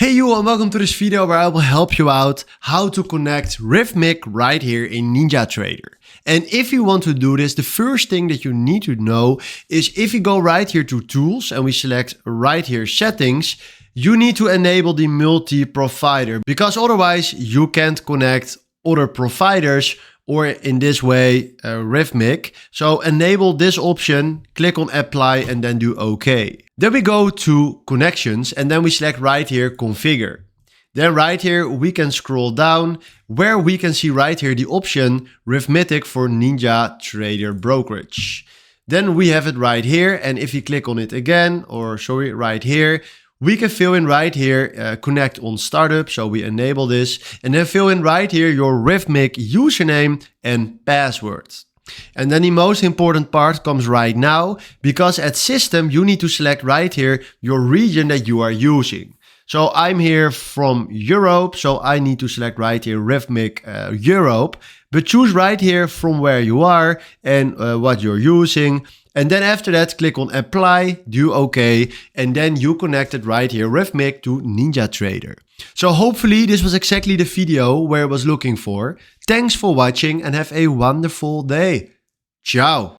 Hey you and welcome to this video where I will help you out how to connect Rithmic right here in NinjaTrader. And if you want to do this, the first thing that you need to know is if you go right here to tools and we select right here settings, you need to enable the multi-provider because otherwise you can't connect other providers or in this way Rithmic. So enable this option, click on apply and then do OK. Then we go to connections and then we select right here configure. Then right here we can scroll down where we can see right here the option Rithmic for NinjaTrader brokerage. Then we have it right here, and if you click on it again, or sorry, right here, we can fill in right here, connect on startup, so we enable this, and then fill in right here your Rithmic username and password. And then the most important part comes right now, because at system you need to select right here your region that you are using. So I'm here from Europe, so I need to select right here Rithmic Europe, but choose right here from where you are and what you're using. And then after that, click on apply, do OK, and then you connected right here Rithmic to NinjaTrader. So hopefully this was exactly the video where I was looking for. Thanks for watching and have a wonderful day. Ciao.